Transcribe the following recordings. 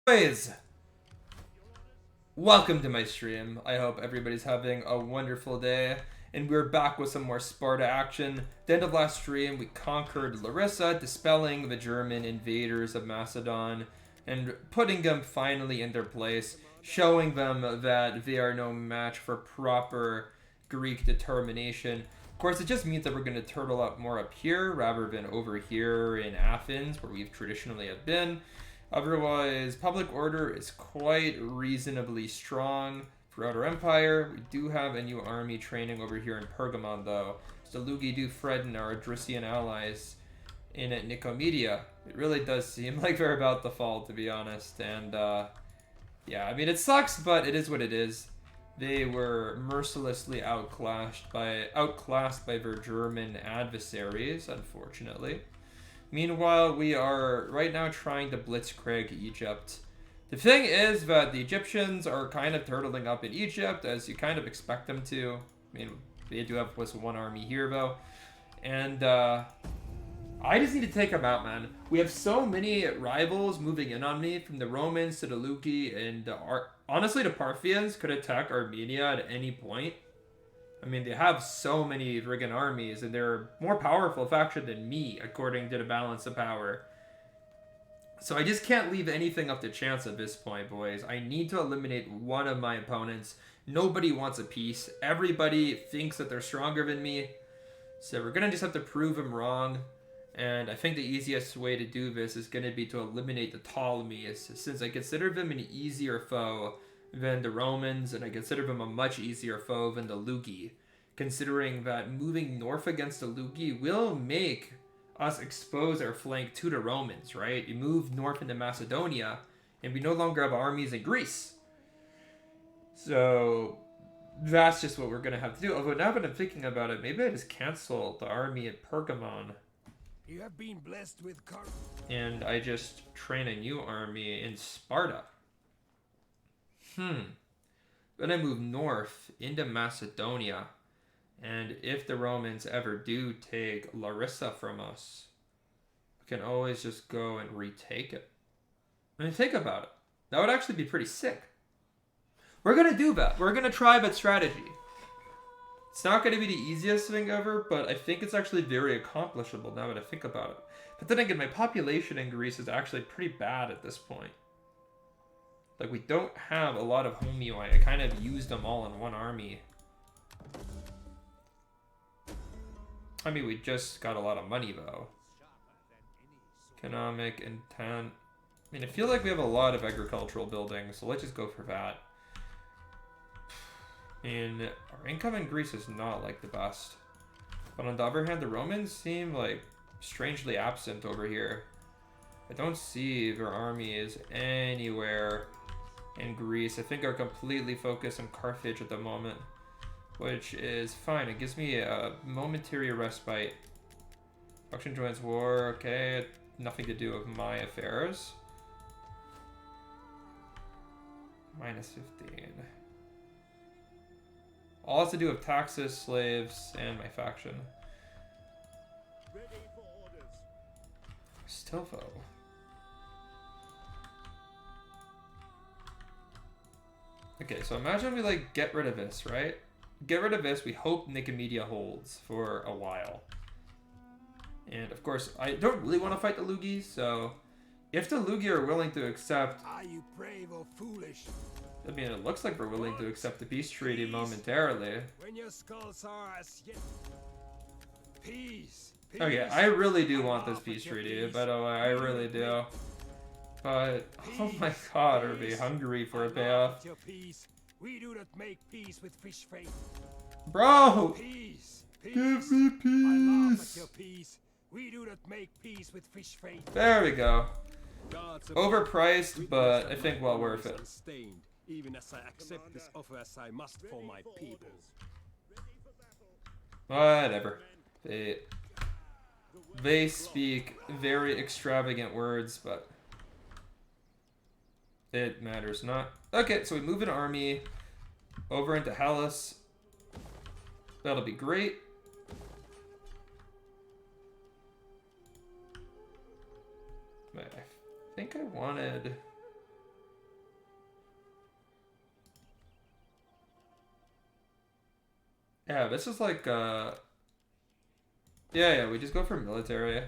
Boys, welcome to my stream. I hope everybody's having a wonderful day. And we're back with some more Sparta action. At the end of last stream, we conquered Larissa, dispelling the German invaders of Macedon and putting them finally in their place, showing them that they are no match for proper Greek determination. Of course, it just means that we're going to turtle up more up here rather than over here in Athens, where we've traditionally have been. Otherwise, public order is quite reasonably strong throughout our empire. We do have a new army training over here in Pergamon, though. So Lugi do threaten our Adrician allies in Nicomedia. It really does seem like they're about to fall, to be honest. And, yeah, I mean, it sucks, but it is what it is. They were mercilessly outclassed by their German adversaries, unfortunately. Meanwhile, we are right now trying to blitzkrieg Egypt. The thing is that the Egyptians are kind of turtling up in Egypt, as you kind of expect them to. I mean, they do have one army here, though. And, I just need to take them out, man. We have so many rivals moving in on me, from the Romans to the Lugi, and honestly, the Parthians could attack Armenia at any point. I mean, they have so many friggin' armies, and they're a more powerful faction than me, according to the balance of power. So I just can't leave anything up to chance at this point, boys. I need to eliminate one of my opponents. Nobody wants a peace. Everybody thinks that they're stronger than me. So we're gonna just have to prove them wrong. And I think the easiest way to do this is gonna be to eliminate the Ptolemies, since I consider them an easier foe than the Romans, and I consider them a much easier foe than the Lugi, considering that moving north against the Lugi will make us expose our flank to the Romans, right? You move north into Macedonia, and we no longer have armies in Greece. So that's just what we're going to have to do. Although now that I'm thinking about it, maybe I just cancel the army at Pergamon. You have been blessed with and I just train a new army in Sparta. Then I move north into Macedonia, and if the Romans ever do take Larissa from us, we can always just go and retake it. I mean, think about it. That would actually be pretty sick. We're going to do that. We're going to try that strategy. It's not going to be the easiest thing ever, but I think it's actually very accomplishable now that I think about it. But then again, my population in Greece is actually pretty bad at this point. Like, we don't have a lot of homoi. I kind of used them all in one army. I mean, we just got a lot of money, though. Economic intent. I mean, I feel like we have a lot of agricultural buildings, so let's just go for that. And our income in Greece is not, like, the best. But on the other hand, the Romans seem, like, strangely absent over here. I don't see their armies anywhere in Greece. I think are completely focused on Carthage at the moment, which is fine. It gives me a momentary respite. Faction joins war. Okay, nothing to do with my affairs. Minus 15. All has to do with taxes, slaves, and my faction. ready for orders. Stilfo. Okay, so imagine we, like, get rid of this, right? Get rid of this, we hope Nicomedia holds for a while. And, of course, I don't really want to fight the Lugi, so if the Lugi are willing to accept... Are you brave or foolish? I mean, it looks like we're willing to accept the peace treaty momentarily. When your skulls are as yet... Peace! Oh yeah, I really do want this peace treaty, by the way, I really do. But, oh my god, are they hungry for a payoff? We do not make peace with fish faith. Bro! Peace! Give me I laugh at peace! your peace. We do not make peace with fish faith. There we go. Gods Overpriced, but I think well worth it. unstained, even as I accept this offer as I must for my people. Whatever. They speak very extravagant words, but it matters not. Okay, so we move an army over into Hellas. That'll be great. But I think I wanted... Yeah, this is like, yeah, we just go for military.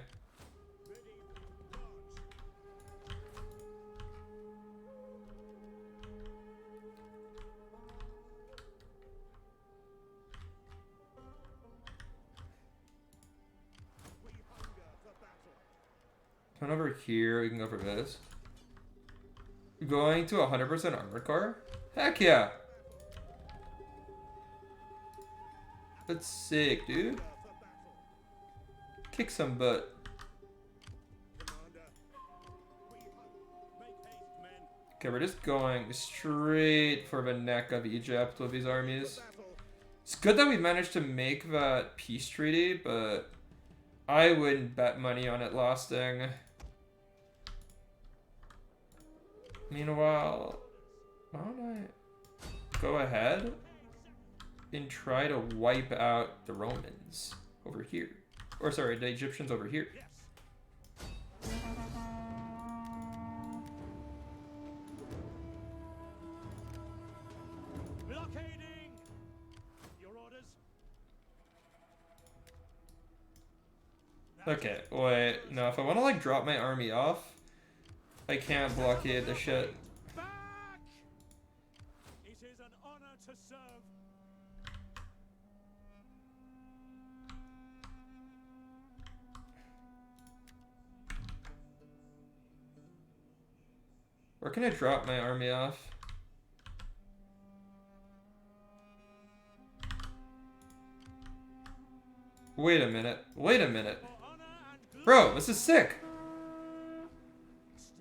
Come over here, we can go for this. Going to 100% armored core? Heck yeah! That's sick, dude. Kick some butt. Okay, we're just going straight for the neck of Egypt with these armies. It's good that we managed to make that peace treaty, but I wouldn't bet money on it lasting. Meanwhile, why don't I go ahead and try to wipe out the Romans over here? Or sorry, the Egyptians over here. Blockading! Your orders? Okay, wait, no, if I want to like drop my army off, I can't blockade the shit. Back! It is an honor to serve. Where can I drop my army off? Wait a minute. Wait a minute. Bro, this is sick.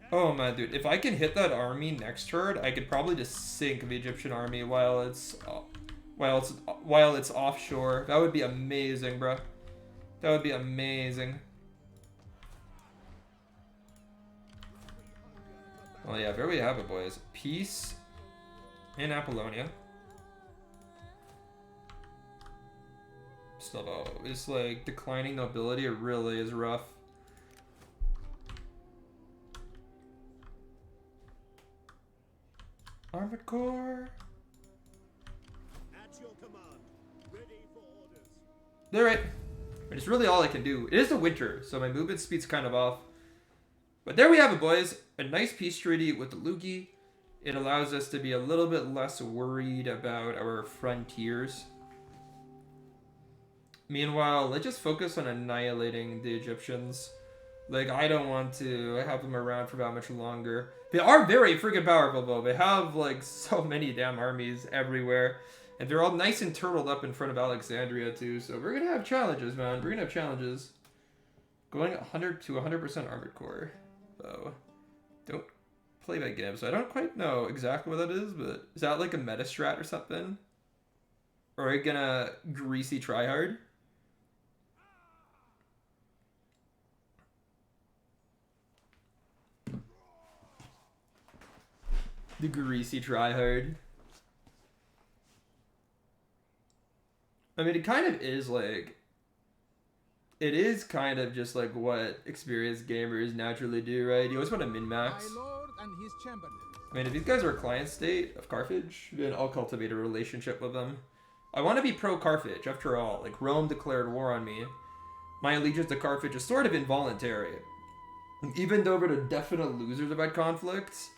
Oh man, dude. If I can hit that army next turn, I could probably just sink the Egyptian army while it's offshore. That would be amazing, bro. That would be amazing. Well, yeah, there we have it, boys. Peace in Apollonia. Still though, it's like declining nobility. It really is rough. Armored core. At your command. Ready for orders. They're right. But it's really all I can do. It is the winter, so my movement speed's kind of off. But there we have it, boys. A nice peace treaty with the Lugi. It allows us to be a little bit less worried about our frontiers. Meanwhile, let's just focus on annihilating the Egyptians. Like, I don't want to have them around for that much longer. They are very freaking powerful, though. They have, like, so many damn armies everywhere. And they're all nice and turtled up in front of Alexandria, too. So we're going to have challenges, man. We're going to have challenges. Going 100 to 100% armored core, though. Don't play that game. So I don't quite know exactly what that is, but is that like a meta strat or something? Or are you going to greasy tryhard? The greasy tryhard. I mean, it kind of is like... It is kind of just like what experienced gamers naturally do, right? You always want to min-max. My lord and his chamberlain. I mean, if these guys are a client state of Carthage, then I'll cultivate a relationship with them. I want to be pro-Carthage, after all. Like, Rome declared war on me. My allegiance to Carthage is sort of involuntary. Even though we're the definite losers about conflicts,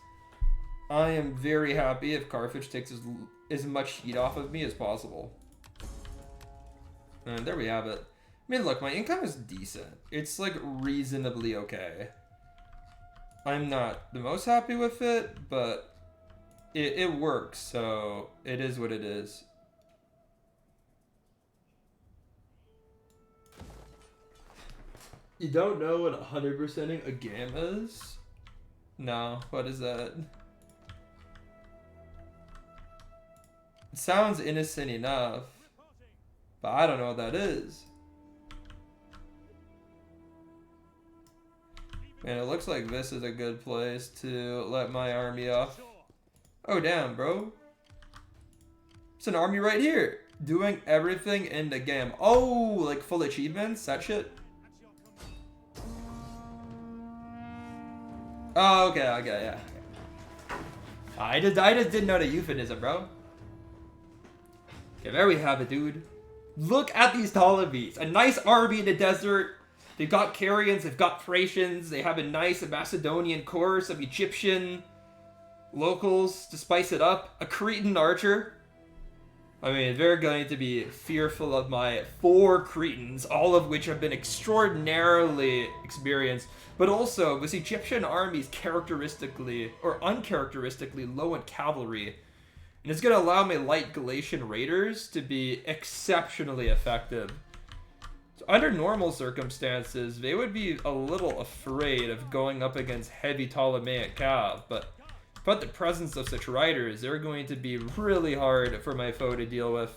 I am very happy if Carthage takes as much heat off of me as possible. And there we have it. I mean, look, my income is decent. It's, like, reasonably okay. I'm not the most happy with it, but it works, so it is what it is. You don't know what 100%ing a game is? No, what is that? It sounds innocent enough, but I don't know what that is. Man, it looks like this is a good place to let my army off. Oh, damn, bro. It's an army right here. Doing everything in the game. Oh, like full achievements? That shit? Oh, okay, yeah. I just didn't know the euphemism, bro. Okay, there we have it, dude. Look at these Ptolemies. A nice army in the desert. They've got Carians, they've got Thracians, they have a nice Macedonian core, some Egyptian locals to spice it up. A Cretan archer. I mean, they're going to be fearful of my 4 Cretans, all of which have been extraordinarily experienced. But also, this Egyptian army is characteristically, or uncharacteristically, low in cavalry. And it's going to allow my light Galatian raiders to be exceptionally effective. So under normal circumstances, they would be a little afraid of going up against heavy Ptolemaic cav, but the presence of such riders, they're going to be really hard for my foe to deal with.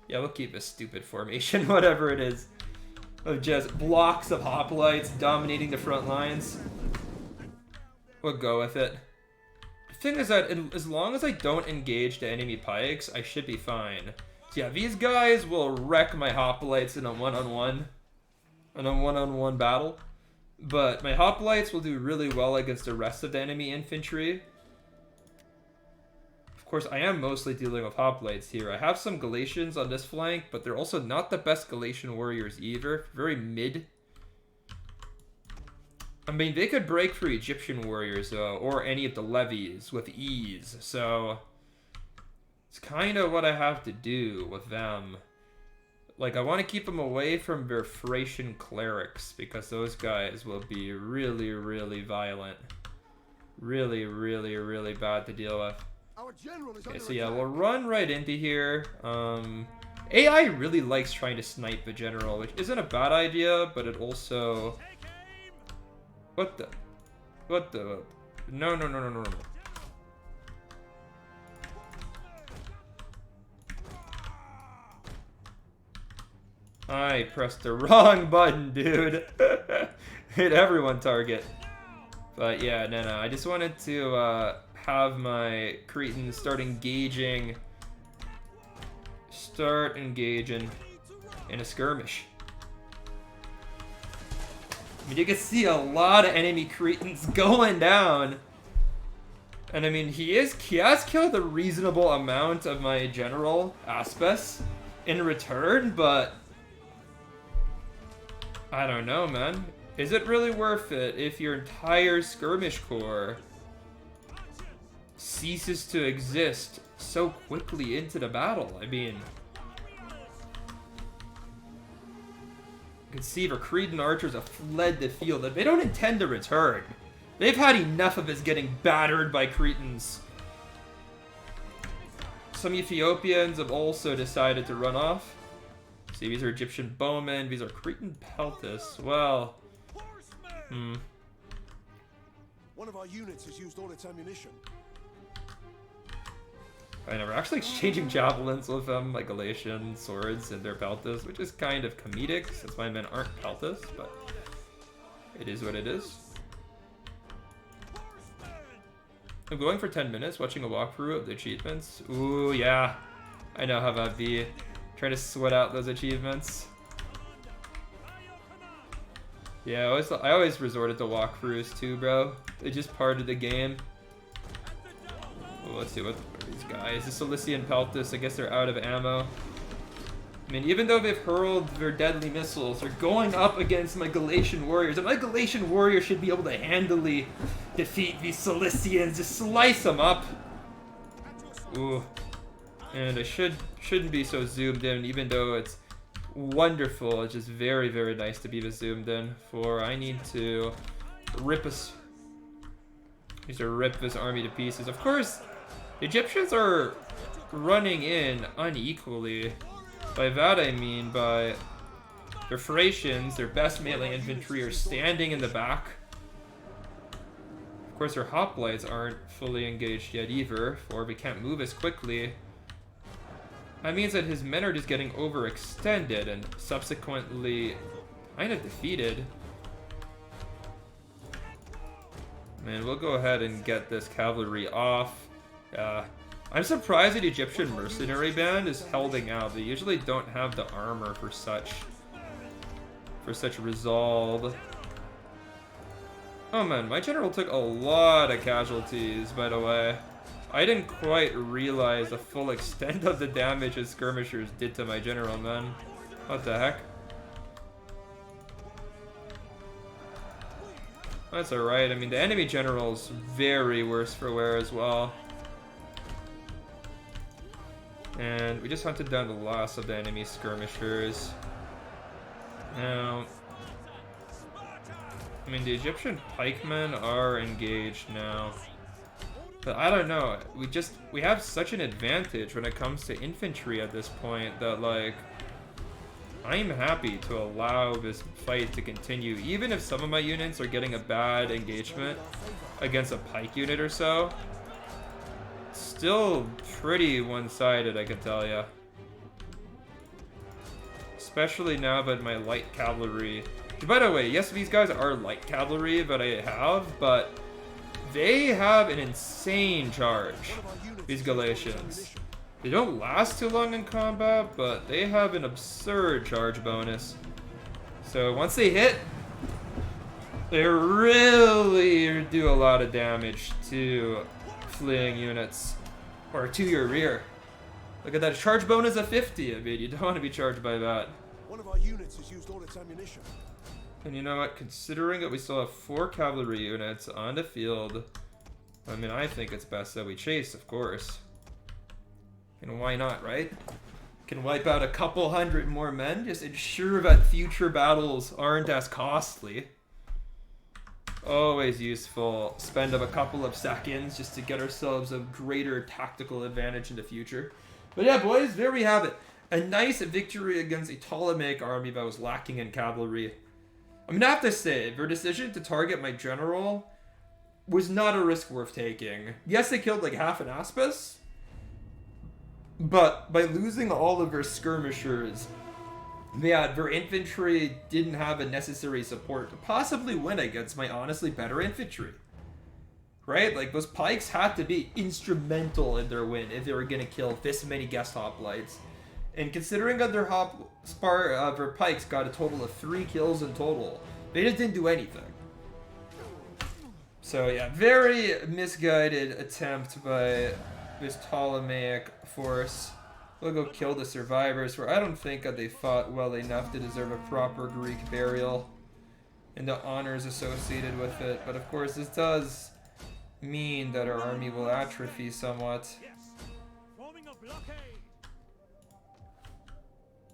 Yeah, we'll keep a stupid formation, whatever it is, of just blocks of hoplites dominating the front lines. We'll go with it. The thing is that as long as I don't engage the enemy pikes, I should be fine. So yeah, these guys will wreck my hoplites in a one-on-one battle. But my hoplites will do really well against the rest of the enemy infantry. Of course, I am mostly dealing with hoplites here. I have some Galatians on this flank, but they're also not the best Galatian warriors either. Very mid. I mean, they could break through Egyptian warriors, though, or any of the levies with ease, so it's kind of what I have to do with them. Like, I want to keep them away from their Thracian clerics, because those guys will be really, really violent. Really, really, really bad to deal with. Okay, so yeah, we'll run right into here. AI really likes trying to snipe the general, which isn't a bad idea, but it also... What the? No. I pressed the wrong button, dude. Hit everyone target. But yeah, no. I just wanted to have my Cretans start engaging in a skirmish. I mean, you can see a lot of enemy Cretans going down. And I mean, he has killed a reasonable amount of my general Aspes in return, but I don't know, man. Is it really worth it if your entire skirmish corps ceases to exist so quickly into the battle? I mean, you can see the Cretan archers have fled the field. They don't intend to return. They've had enough of us getting battered by Cretans. Some Ethiopians have also decided to run off. See, these are Egyptian bowmen. These are Cretan peltasts. Well, One of our units has used all its ammunition. I know, we're actually exchanging javelins with them, like Galatian swords and their peltasts, which is kind of comedic since my men aren't peltasts, but it is what it is. I'm going for 10 minutes, watching a walkthrough of the achievements. Ooh, yeah. I know how that be. Trying to sweat out those achievements. Yeah, I always resorted to walkthroughs too, bro. They're just part of the game. Well, let's see, what are these guys? The Cilician Peltas, I guess they're out of ammo. I mean, even though they've hurled their deadly missiles, they're going up against my Galatian warriors. And my Galatian warriors should be able to handily defeat these Cilicians. Just slice them up. Ooh. And I shouldn't be so zoomed in, even though it's wonderful. It's just very, very nice to be this zoomed in. For I need to rip this army to pieces. Of course, the Egyptians are running in unequally. By that I mean by their Thracians, their best melee infantry, are standing in the back. Of course, their hoplites aren't fully engaged yet either, for we can't move as quickly. That means that his men are just getting overextended and subsequently kind of defeated. Man, we'll go ahead and get this cavalry off. I'm surprised that the Egyptian mercenary band is holding out. They usually don't have the armor for such resolve. Oh man, my general took a lot of casualties, by the way. I didn't quite realize the full extent of the damage his skirmishers did to my general, man. What the heck? That's alright. I mean, the enemy general's very worse for wear as well. And we just hunted down the last of the enemy skirmishers. Now, I mean, the Egyptian pikemen are engaged now. But I don't know, we have such an advantage when it comes to infantry at this point that, like, I'm happy to allow this fight to continue, even if some of my units are getting a bad engagement against a pike unit or so. It's still pretty one-sided, I can tell ya. Especially now that my light cavalry... By the way, yes, these guys are light cavalry that I have, but they have an insane charge, these Galatians. They don't last too long in combat, but they have an absurd charge bonus. So once they hit, they really do a lot of damage to fleeing units, or to your rear. Look at that charge bonus of 50. I mean, you don't want to be charged by that. One of our units has used all its ammunition. And you know what? Considering that we still have 4 cavalry units on the field, I mean, I think it's best that we chase, of course. And why not, right? Can wipe out a couple hundred more men, just ensure that future battles aren't as costly. Always useful. Spend of a couple of seconds just to get ourselves a greater tactical advantage in the future. But yeah, boys, there we have it. A nice victory against a Ptolemaic army that was lacking in cavalry. I'm gonna have to say, their decision to target my general was not a risk worth taking. Yes, they killed like half an Aspis, but by losing all of their skirmishers, yeah, their infantry didn't have a necessary support to possibly win against my honestly better infantry. Right? Like, those pikes had to be instrumental in their win if they were gonna kill this many guest hoplites. And considering that their their pikes got a total of 3 kills in total, they just didn't do anything. So yeah, very misguided attempt by this Ptolemaic force. We'll go kill the survivors, where I don't think that they fought well enough to deserve a proper Greek burial and the honors associated with it. But of course, this does mean that our army will atrophy somewhat.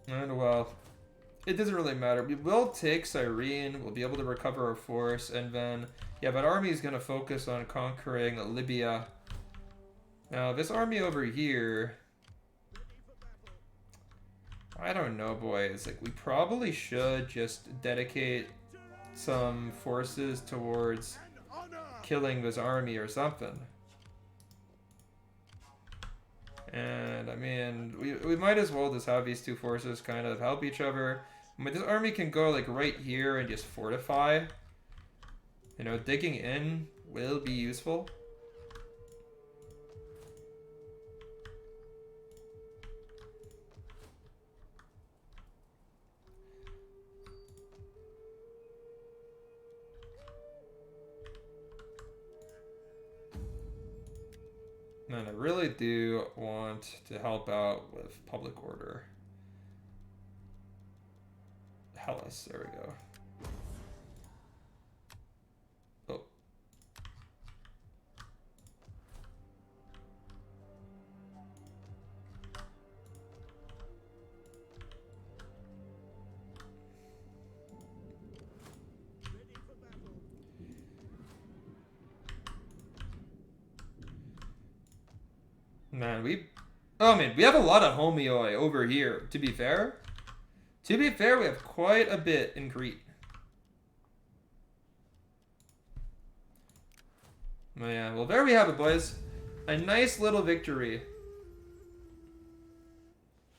And well, it doesn't really matter. We will take Cyrene, we'll be able to recover our force, and then, yeah, but army is going to focus on conquering Libya. Now, this army over here, I don't know, boys. Like, we probably should just dedicate some forces towards killing this army or something. And, I mean, we might as well just have these two forces kind of help each other. I mean, this army can go, like, right here and just fortify. You know, digging in will be useful. And I really do want to help out with public order. Hellas, there we go. Oh. Man, we have a lot of homioi over here, to be fair. To be fair, we have quite a bit in Crete. Oh yeah, well there we have it, boys. A nice little victory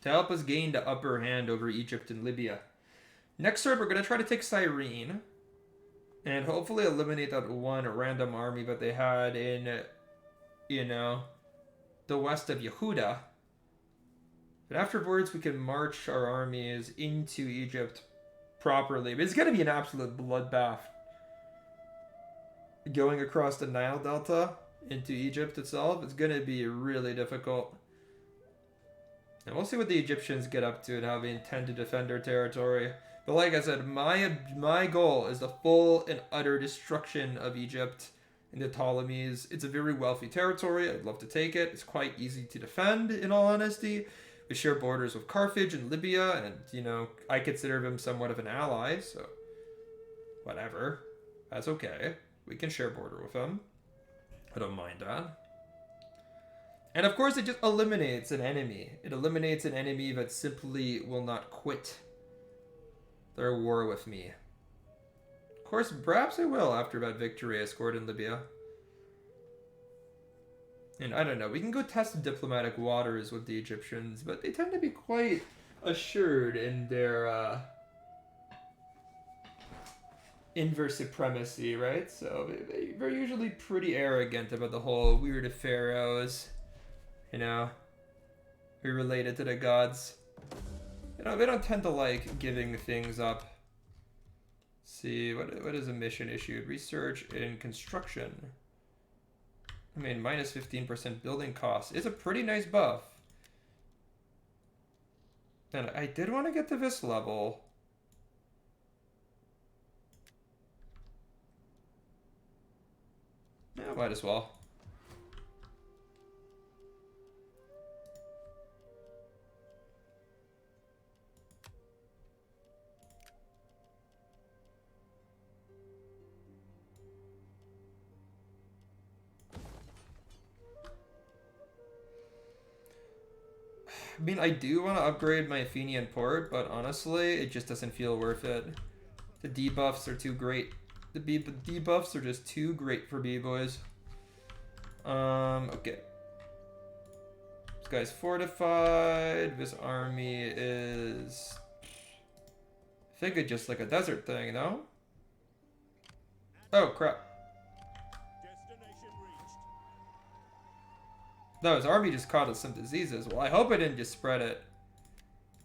to help us gain the upper hand over Egypt and Libya. Next turn, we're going to try to take Cyrene and hopefully eliminate that one random army that they had in, you know, the west of Yehuda. But afterwards, we can march our armies into Egypt properly. But it's going to be an absolute bloodbath going across the Nile Delta. into Egypt itself. It's gonna be really difficult. And we'll see what the Egyptians get up to and how they intend to defend their territory. But like I said, my goal is the full and utter destruction of Egypt and the Ptolemies. It's a very wealthy territory. I'd love to take it. It's quite easy to defend, in all honesty. We share borders with Carthage and Libya, and, you know, I consider them somewhat of an ally, so whatever. That's okay. We can share border with them. I don't mind that. And of course, it just eliminates an enemy. It eliminates an enemy that simply will not quit their war with me. Of course, perhaps I will after that victory I scored in Libya. And I don't know, we can go test the diplomatic waters with the Egyptians, but they tend to be quite assured in their supremacy, right? So they're usually pretty arrogant about the whole weird pharaohs, you know, who are related to the gods. You know, they don't tend to like giving things up. Let's see, what is a mission issued? Research in construction. I mean, minus 15% building costs is a pretty nice buff. And I did want to get to this level. Yeah, might as well. I mean, I do want to upgrade my Athenian port, but honestly, it just doesn't feel worth it. The debuffs are too great. The debuffs are just too great for B-boys. Okay. This guy's fortified. This army is... I think it's just like a desert thing, no? Oh, crap. No, his army just caught us some diseases. Well, I hope I didn't just spread it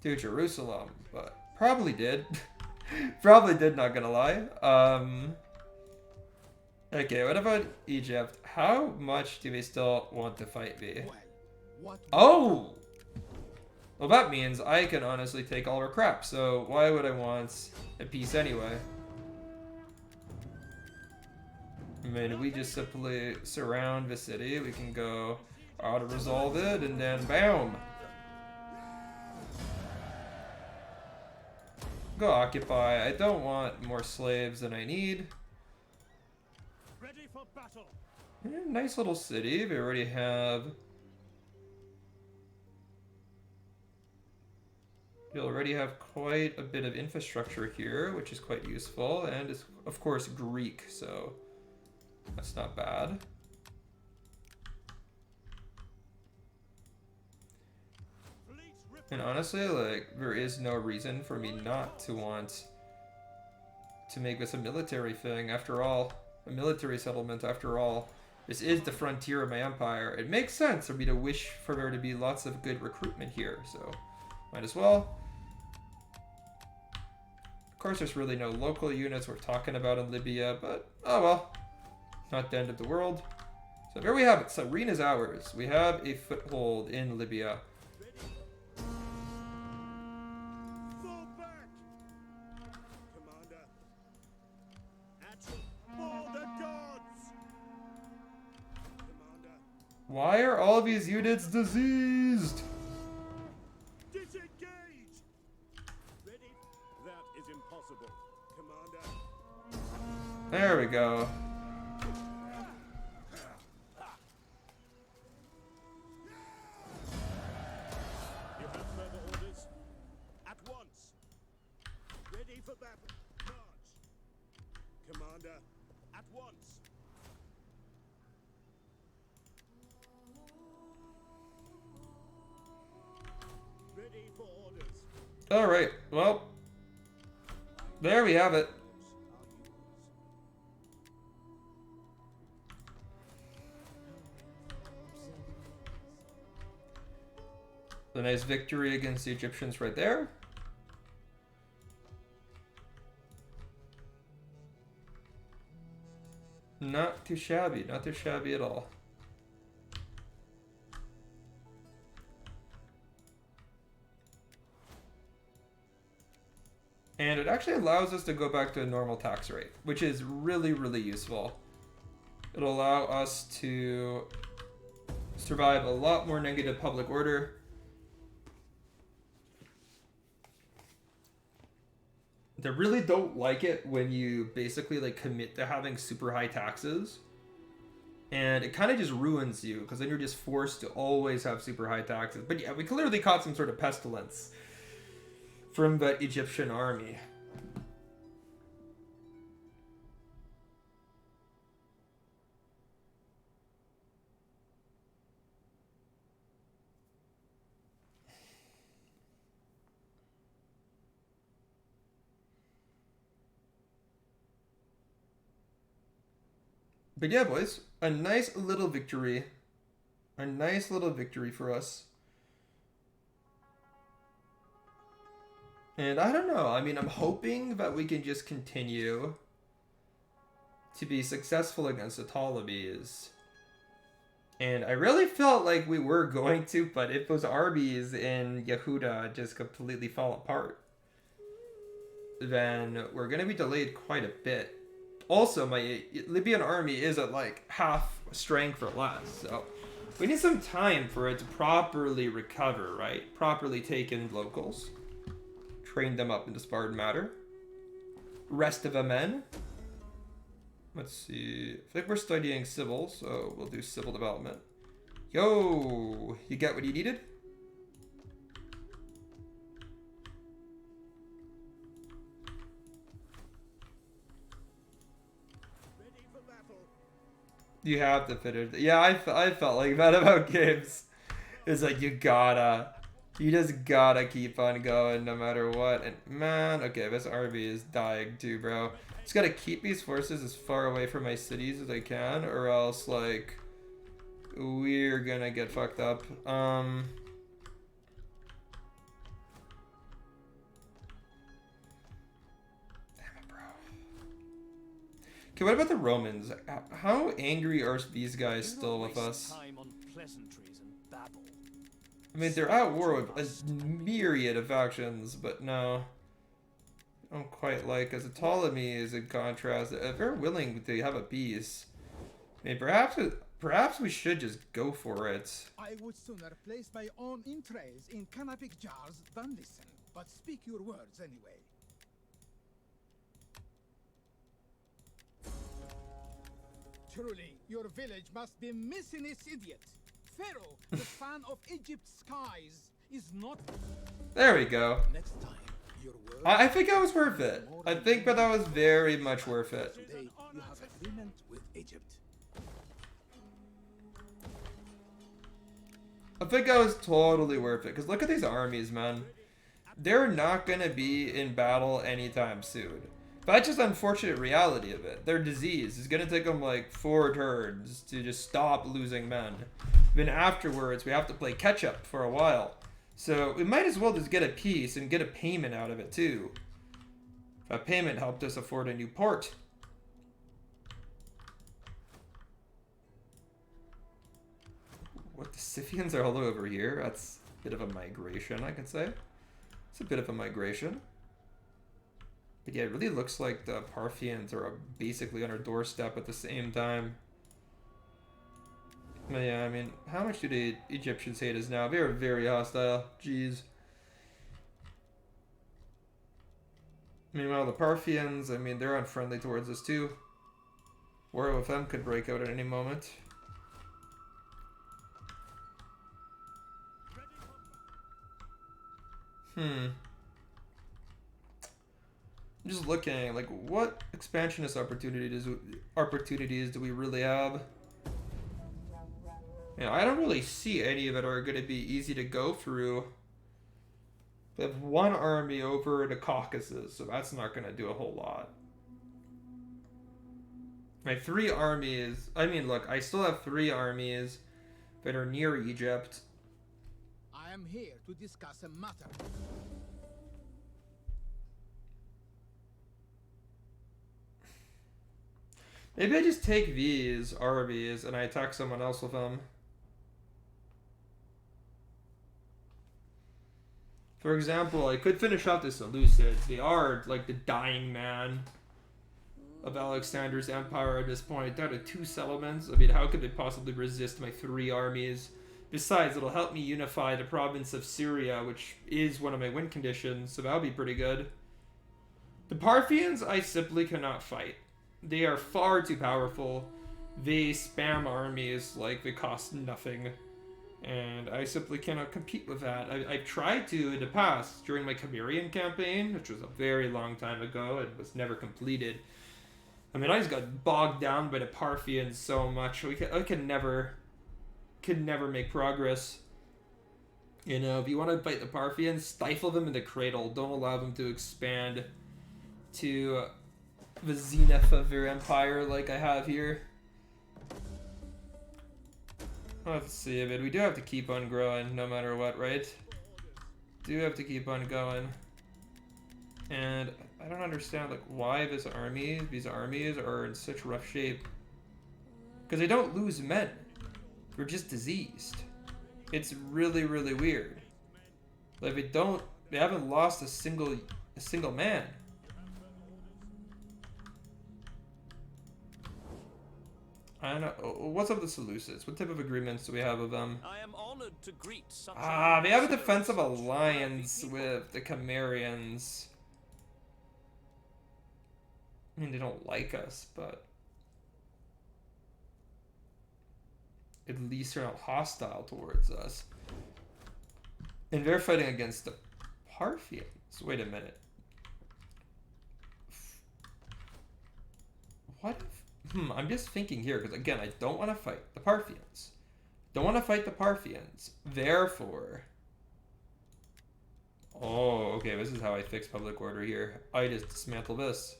to Jerusalem, but probably did. Probably did, not gonna lie. Okay, what about Egypt? How much do they still want to fight me? Oh! Well, that means I can honestly take all our crap, so why would I want a peace anyway? I mean, we just simply surround the city. We can go auto-resolve it, and then BAM! Go occupy. I don't want more slaves than I need. Ready for battle. Yeah, nice little city. We already have... We already have quite a bit of infrastructure here, which is quite useful, and it's, of course, Greek, so that's not bad. And honestly, like, there is no reason for me not to want to make this a military thing, after all. A military settlement, after all. This is the frontier of my empire. It makes sense for me to wish for there to be lots of good recruitment here, so might as well. Of course, there's really no local units we're talking about in Libya, but oh well. Not the end of the world. So there we have it. Cyrene is ours. We have a foothold in Libya. Why are all these units diseased? Disengage! Ready? That is impossible. Commander. There we go. You have further orders? At once. Ready for battle. March. Commander. At once. Ready for orders. Alright, well, there we have it. The nice victory against the Egyptians right there. Not too shabby, not too shabby at all. And it actually allows us to go back to a normal tax rate, which is really, really useful. It'll allow us to survive a lot more negative public order. They really don't like it when you basically like commit to having super high taxes. And it kind of just ruins you, because then you're just forced to always have super high taxes. But yeah, we clearly caught some sort of pestilence from the Egyptian army. But yeah, boys, a nice little victory. A nice little victory for us. And I don't know. I mean, I'm hoping that we can just continue to be successful against the Ptolemies. And I really felt like we were going to, but if those armies in Yehuda just completely fall apart, then we're going to be delayed quite a bit. Also, my Libyan army is at like half strength or less, so we need some time for it to properly recover, right? Properly take in locals, train them up into Spartan matter. Rest of the men. Let's see. I think we're studying civil, so we'll do civil development. Yo, you get what you needed? You have to fit it. Yeah, I felt like that about games. It's like you just gotta keep on going no matter what. And man, okay, this army is dying too, bro. Just gotta keep these forces as far away from my cities as I can, or else like we're gonna get fucked up. Okay, what about the Romans? How angry are these guys still with us? I mean, they're at war with a myriad of factions, but no. I don't quite like, as a Ptolemies in contrast, they're willing to have a peace. I mean, perhaps we should just go for it. I would sooner place my own entrails in canopic jars than listen, but speak your words anyway. Truly, your village must be missing its idiot. Pharaoh, the fan of Egypt's skies, is not... There we go. Next time, your word... I think that was worth it. I think that was very much worth it. Today, you have agreement with Egypt. I think that was totally worth it, because look at these armies, man. They're not going to be in battle anytime soon. That's just unfortunate reality of it. Their disease is going to take them like 4 turns to just stop losing men. Then afterwards, we have to play catch up for a while. So we might as well just get a peace and get a payment out of it too. That payment helped us afford a new port. What, the Scythians are all over here? That's a bit of a migration, I could say. It's a bit of a migration. But yeah, it really looks like the Parthians are basically on our doorstep at the same time. But yeah, I mean, how much do the Egyptians hate us now? They are very hostile. Jeez. Meanwhile, the Parthians, I mean, they're unfriendly towards us too. War with them could break out at any moment. I'm just looking, like, what expansionist opportunities do we really have? Yeah, I don't really see any that are going to be easy to go through. They have one army over the Caucasus, so that's not going to do a whole lot. My 3 armies, I mean, look, I still have 3 armies that are near Egypt. I am here to discuss a matter. Maybe I just take these armies and I attack someone else with them. For example, I could finish off the Seleucids. They are like the dying man of Alexander's empire at this point. Down to 2 settlements. I mean, how could they possibly resist my 3 armies? Besides, it'll help me unify the province of Syria, which is one of my win conditions, so that'll be pretty good. The Parthians, I simply cannot fight. They are far too powerful. They spam armies like they cost nothing. And I simply cannot compete with that. I've tried to in the past, during my Cimmerian campaign, which was a very long time ago and was never completed. I mean, I just got bogged down by the Parthians so much. I could never make progress. You know, if you want to fight the Parthians, stifle them in the cradle. Don't allow them to expand to the zenith of their empire like I have here. Let's see, but we do have to keep on growing no matter what, right? Do have to keep on going. And I don't understand like why these armies are in such rough shape. Because they don't lose men. They're just diseased. It's really, really weird. Like they haven't lost a single man. I don't know. What's up with the Seleucids? What type of agreements do we have with them? I am honored to greet such They have a defensive alliance with the Cimmerians. I mean, they don't like us, but at least they're not hostile towards us. And they're fighting against the Parthians. Wait a minute. What if... I'm just thinking here, because again, I don't want to fight the Parthians. Therefore... Oh, okay, this is how I fix public order here. I just dismantle this.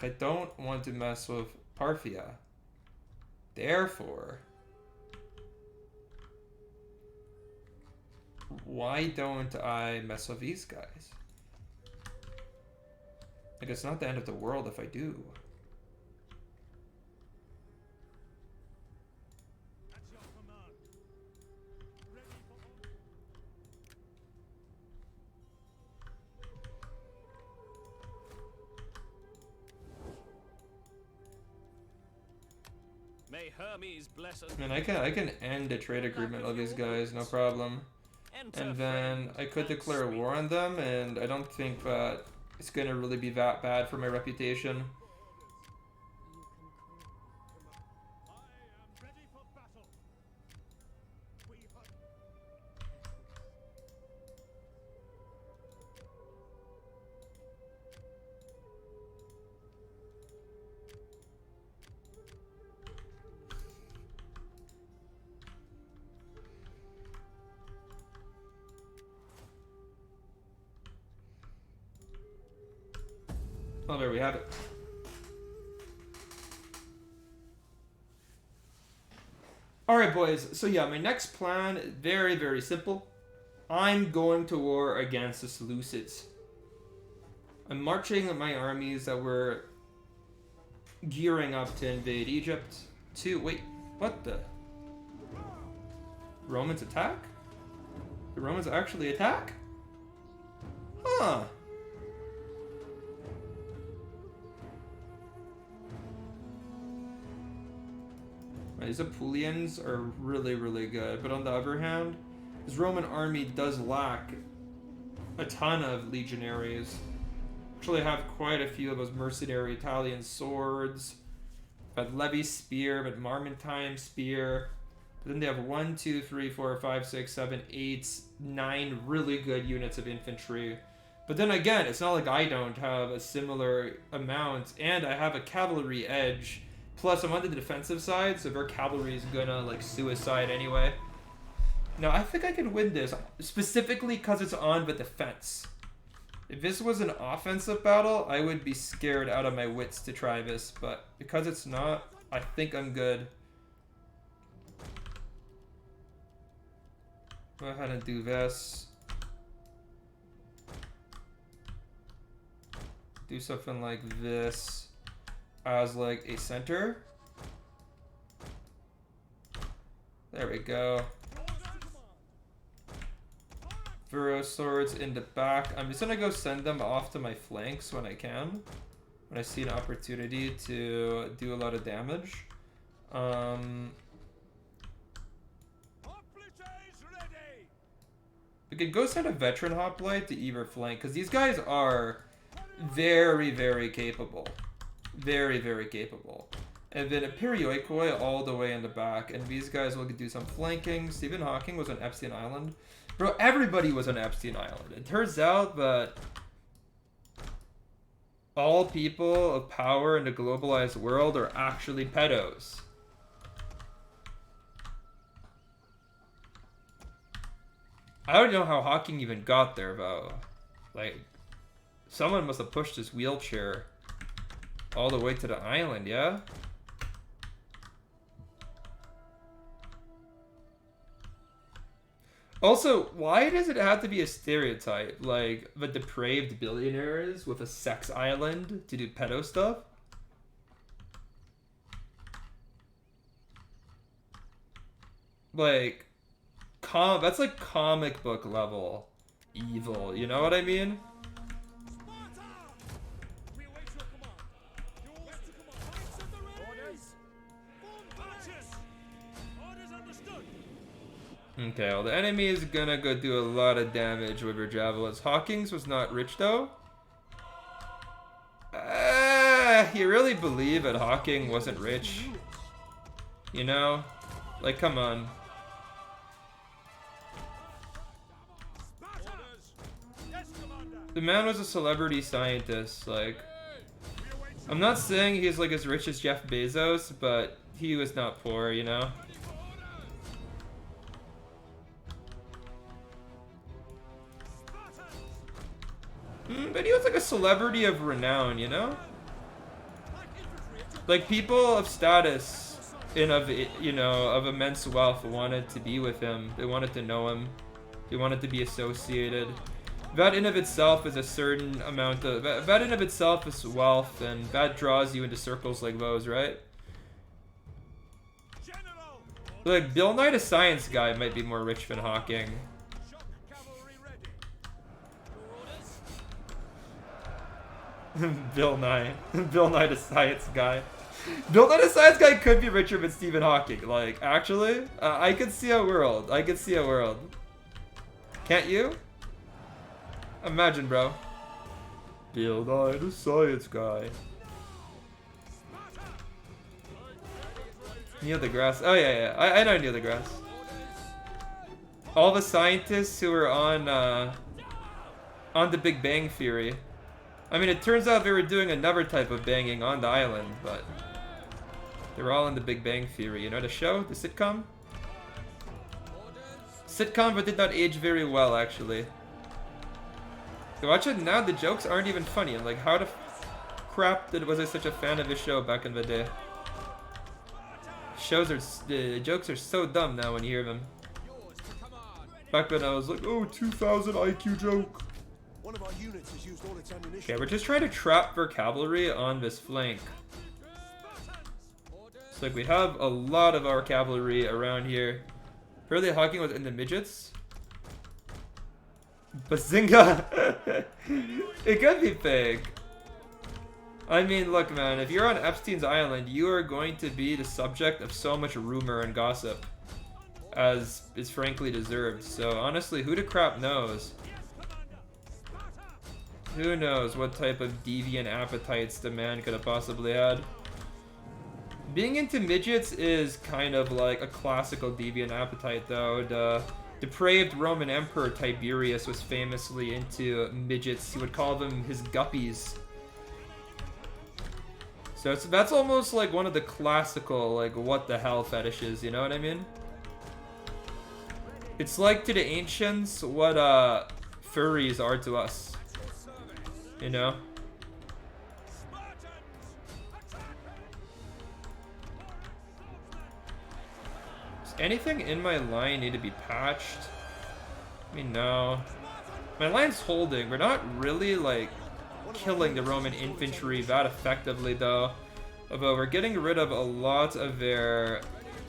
I don't want to mess with Parthia. Therefore... why don't I mess with these guys? Like, it's not the end of the world if I do. At your command. Ready for May Hermes bless us. I mean, I can end a trade agreement with these guys, no problem. And then I could declare war on them, and I don't think that it's gonna really be that bad for my reputation. I am ready for battle. We hunt. Oh, there we have it. Alright, boys. So yeah, my next plan is very, very simple. I'm going to war against the Seleucids. I'm marching my armies that were gearing up to invade Egypt to... Wait, what the... Romans attack? The Romans actually attack? Huh. These Apulians are really, really good. But on the other hand, this Roman army does lack a ton of legionaries. Actually have quite a few of those mercenary Italian swords. But Levy's spear, but Marmontine spear. But then they have 1, 2, 3, 4, 5, 6, 7, 8, 9 really good units of infantry. But then again, it's not like I don't have a similar amount. And I have a cavalry edge. Plus, I'm on the defensive side, so their cavalry is gonna, like, suicide anyway. Now, I think I can win this, specifically because it's on the defense. If this was an offensive battle, I would be scared out of my wits to try this, but because it's not, I think I'm good. Go ahead and do this. Do something like this. As like a center. There we go. Vero swords in the back. I'm just gonna go send them off to my flanks when I can. When I see an opportunity to do a lot of damage. We could go send a veteran hoplite to either flank, because these guys are very, very capable. Very, very capable. And then a Perioikoi all the way in the back, and these guys will do some flanking. Stephen Hawking was on Epstein Island. Bro, everybody was on Epstein Island. It turns out that all people of power in the globalized world are actually pedos. I don't know how Hawking even got there, though. Like, someone must have pushed his wheelchair all the way to the island, yeah? Also, why does it have to be a stereotype? Like, the depraved billionaires with a sex island to do pedo stuff? Like, that's like comic book level evil, you know what I mean? Okay, well, the enemy is gonna go do a lot of damage with her javelins. Hawkins was not rich, though. You really believe that Hawking wasn't rich? You know? Like, come on. The man was a celebrity scientist, like... I'm not saying he's like as rich as Jeff Bezos, but he was not poor, you know? But he was like a celebrity of renown, you know? Like, people of status and of, you know, of immense wealth wanted to be with him. They wanted to know him. They wanted to be associated. That in of itself is a certain amount of... That in of itself is wealth, and that draws you into circles like those, right? Like, Bill Nye the Science Guy might be more rich than Hawking. Bill Nye. Bill Nye the Science Guy. Bill Nye the Science Guy could be richer than Stephen Hawking. Like, actually, I could see a world. I could see a world. Can't you? Imagine, bro. Bill Nye the Science Guy. Neil deGrasse. Oh, yeah. I know Neil deGrasse. All the scientists who were on The Big Bang Theory. I mean, it turns out they were doing another type of banging on the island, but they were all in The Big Bang Theory. You know the show? The sitcom? Sitcom, but did not age very well, actually. You watch it now, the jokes aren't even funny. I'm like, how the crap was I such a fan of this show back in the day? The jokes are so dumb now when you hear them. Back when I was like, oh, 2000 IQ joke. One of our units has used all its ammunition. Okay, we're just trying to trap their cavalry on this flank. It's like we have a lot of our cavalry around here. Apparently Hawking was in the midgets. Bazinga! It could be fake. I mean, look, man, if you're on Epstein's Island, you are going to be the subject of so much rumor and gossip, as is frankly deserved. So, honestly, who the crap knows? Who knows what type of deviant appetites the man could have possibly had? Being into midgets is kind of like a classical deviant appetite, though. The depraved Roman Emperor Tiberius was famously into midgets. He would call them his guppies. So that's almost like one of the classical, like, what the hell fetishes, you know what I mean? It's like to the ancients what furries are to us. You know? Does anything in my line need to be patched? I mean, no. My line's holding. We're not really, like, killing the Roman infantry that effectively, though. Although we're getting rid of a lot of their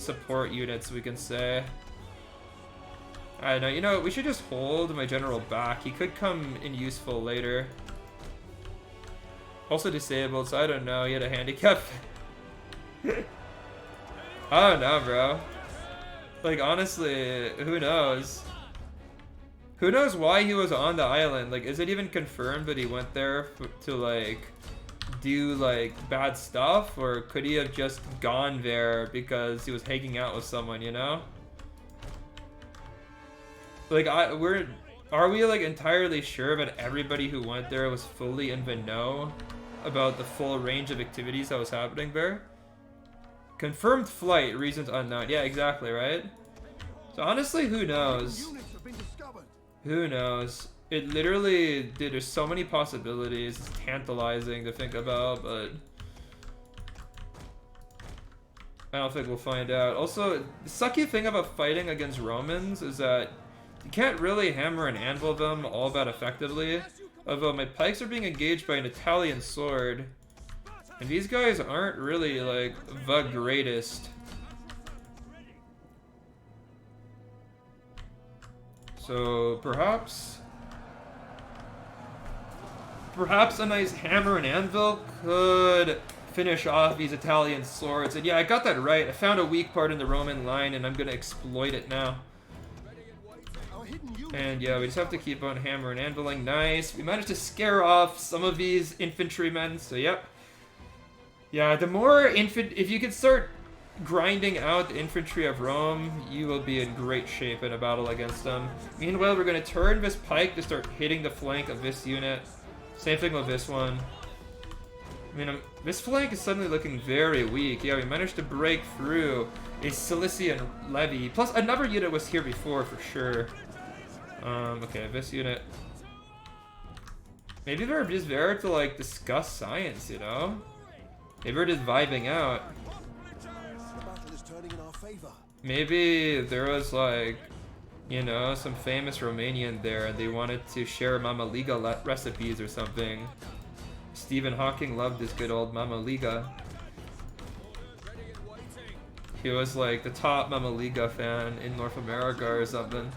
support units, we can say. I don't know, you know, we should just hold my general back. He could come in useful later. Also disabled, so I don't know, he had a handicap. I don't know, bro. Like, honestly, who knows? Who knows why he was on the island? Like, is it even confirmed that he went there to, like, do, like, bad stuff? Or could he have just gone there because he was hanging out with someone, you know? Like, are we, like, entirely sure that everybody who went there was fully in the know about the full range of activities that was happening there? Confirmed flight, reasons unknown. Yeah, exactly, right? So honestly, who knows? Who knows? It literally, dude, there's so many possibilities. It's tantalizing to think about, but I don't think we'll find out. Also, the sucky thing about fighting against Romans is that you can't really hammer and anvil them all that effectively. Although my pikes are being engaged by an Italian sword. And these guys aren't really, like, the greatest. So, perhaps a nice hammer and anvil could finish off these Italian swords. And yeah, I got that right. I found a weak part in the Roman line, and I'm gonna exploit it now. And yeah, we just have to keep on hammer and anviling. Nice. We managed to scare off some of these infantrymen, so yep. Yeah, the more if you could start grinding out the infantry of Rome, you will be in great shape in a battle against them. Meanwhile, we're going to turn this pike to start hitting the flank of this unit. Same thing with this one. I mean, this flank is suddenly looking very weak. Yeah, we managed to break through a Cilician levy. Plus, another unit was here before, for sure. Okay, this unit. Maybe they're just there to, like, discuss science, you know? Maybe we're just vibing out. Maybe there was, like, you know, some famous Romanian there and they wanted to share Mama Liga recipes or something. Stephen Hawking loved this good old Mama Liga. He was, like, the top Mama Liga fan in North America or something.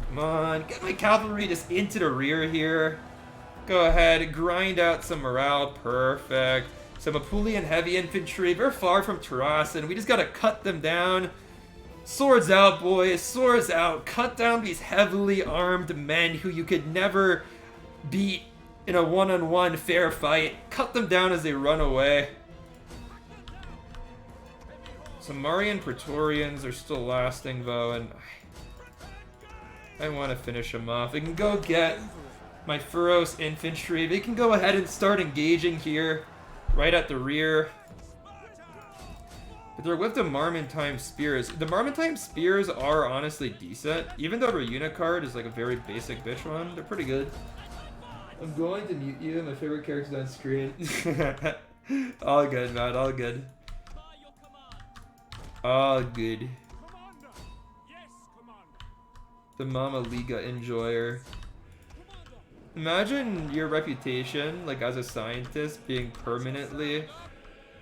Come on, get my cavalry just into the rear here. Go ahead, grind out some morale. Perfect. Some Apulian heavy infantry. They're far from Taras, and we just gotta cut them down. Swords out, boys. Swords out. Cut down these heavily armed men who you could never beat in a one-on-one fair fight. Cut them down as they run away. Some Marian Praetorians are still lasting, though, and I want to finish them off. They can go get my Furos infantry. They can go ahead and start engaging here, right at the rear. But they're with the Marmontine spears. The Marmontine spears are honestly decent. Even though their unit card is like a very basic bitch one, they're pretty good. I'm going to mute you. My favorite character's on screen. All good, man. All good. All good. The Mama Liga enjoyer. Imagine your reputation, like, as a scientist being permanently,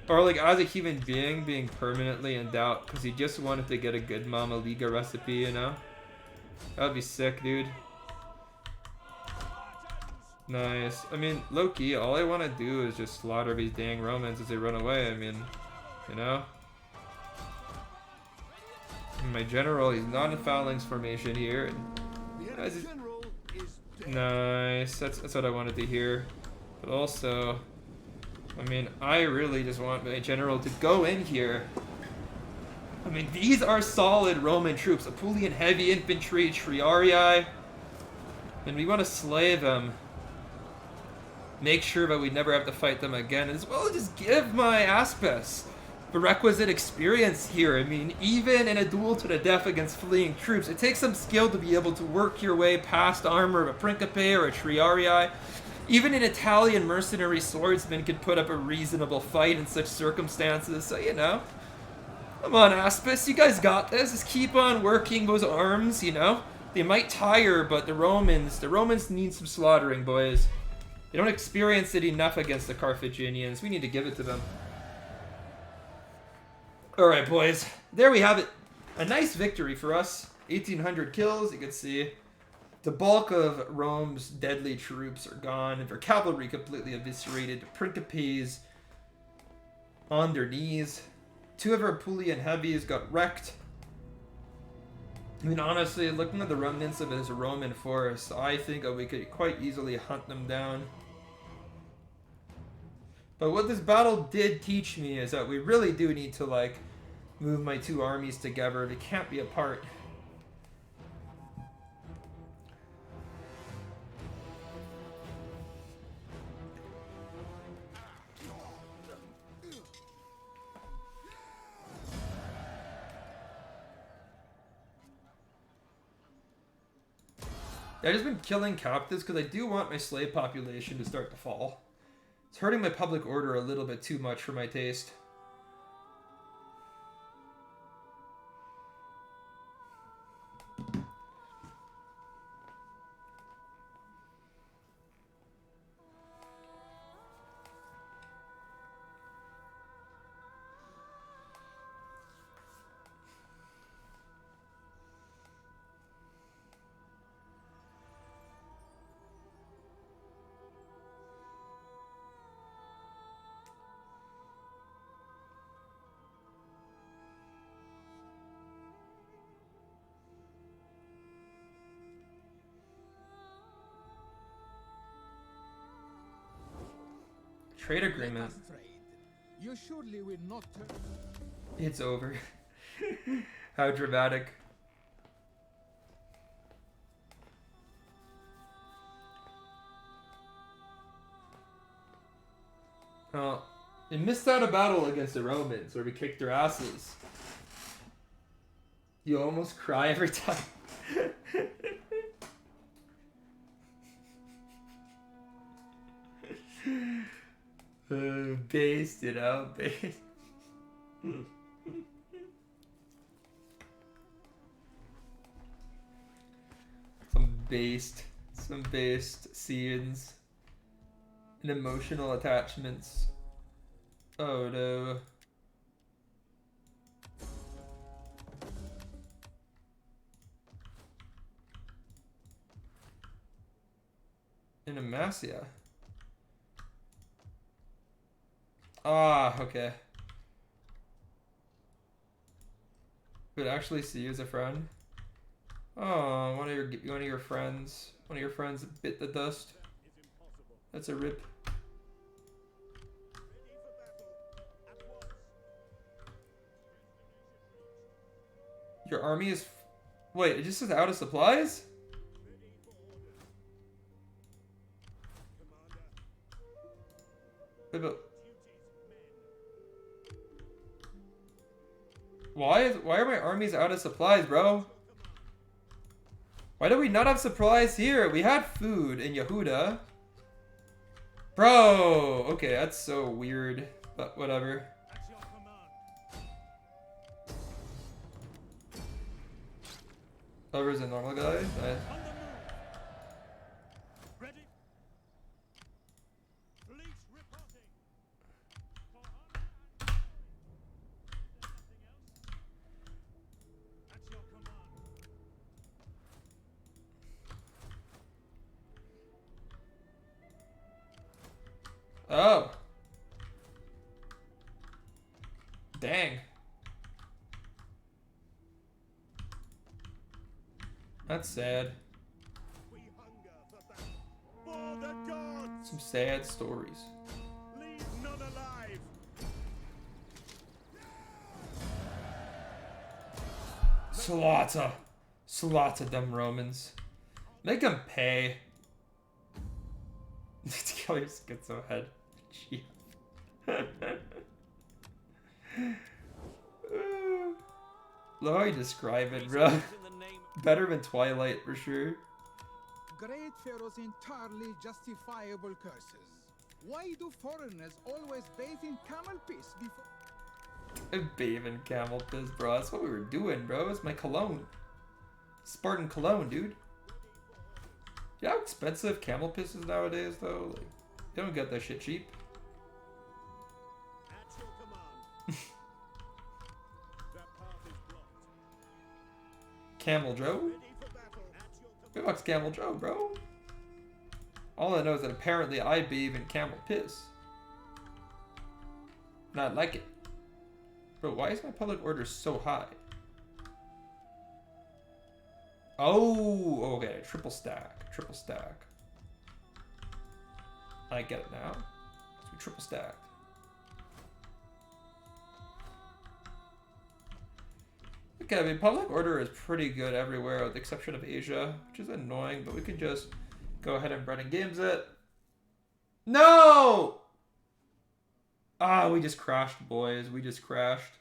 or like as a human being being permanently in doubt because you just wanted to get a good Mama Liga recipe, you know? That would be sick, dude. Nice. I mean, low-key, all I want to do is just slaughter these dang Romans as they run away. I mean, you know? My general, he's not in phalanx formation here. Nice, that's what I wanted to hear. But also, I mean, I really just want my general to go in here. I mean, these are solid Roman troops. Apulian heavy infantry, Triarii. And we want to slay them. Make sure that we never have to fight them again. As well as just give my Aspes the requisite experience here. I mean, even in a duel to the death against fleeing troops, it takes some skill to be able to work your way past armor of a Principe or a Triarii. Even an Italian mercenary swordsman could put up a reasonable fight in such circumstances, so you know. Come on, Aspis, you guys got this. Just keep on working those arms, you know. They might tire, but the Romans need some slaughtering, boys. They don't experience it enough against the Carthaginians. We need to give it to them. Alright, boys. There we have it. A nice victory for us. 1,800 kills, you can see. The bulk of Rome's deadly troops are gone. Their cavalry completely eviscerated. The Principes on their knees. 2 of our Apulian heavies got wrecked. I mean, honestly, looking at the remnants of his Roman force, I think that we could quite easily hunt them down. But what this battle did teach me is that we really do need to, like, move my 2 armies together. They can't be apart. I've just been killing captives because I do want my slave population to start to fall. It's hurting my public order a little bit too much for my taste. Trade agreement. Let us trade. You surely will not turn. It's over. How dramatic. Oh, we missed out a battle against the Romans where we kicked their asses. You almost cry every time. Based, you know, based. Some based scenes and emotional attachments. Oh no. In Amasia. Ah, okay. Would actually see you as a friend. Oh, one of your friends bit the dust. That's a rip. Your army is. Wait, it just says out of supplies? Wait, but. Why are my armies out of supplies, bro? Why do we not have supplies here? We had food in Yehuda. Bro! Okay, that's so weird. But whatever. Whoever's a normal guy. Nice. Oh. Dang. That's sad. Some sad stories. Leave none alive. Slaughter them Romans. Make them pay. Kill your schizo head. Gee. Love how you describe it, bro. Better than Twilight for sure. Great Pharaoh's entirely justifiable curses. Why do foreigners always bathe in camel piss before? I bathe in camel piss, bro. That's what we were doing, bro. It's my cologne. Spartan cologne, dude. You know how expensive camel piss is nowadays, though? Like, you don't get that shit cheap. Camel Joe? Who fucks Camel Joe, bro? All I know is that apparently I bathe in camel piss. Not like it. Bro, why is my public order so high? Oh, okay, triple stack, triple stack. I get it now. So we triple stacked. Okay, I mean, public order is pretty good everywhere with the exception of Asia, which is annoying, but we could just go ahead and run and games it. No! Ah, we just crashed, boys. We just crashed.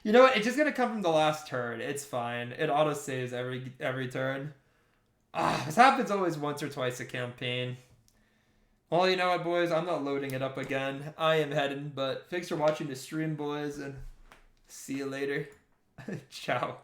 You know what? It's just gonna come from the last turn. It's fine. It auto saves every turn. Ah, this happens always once or twice a campaign. Well, you know what, boys? I'm not loading it up again. I am heading, but thanks for watching the stream, boys, and see you later. Ciao.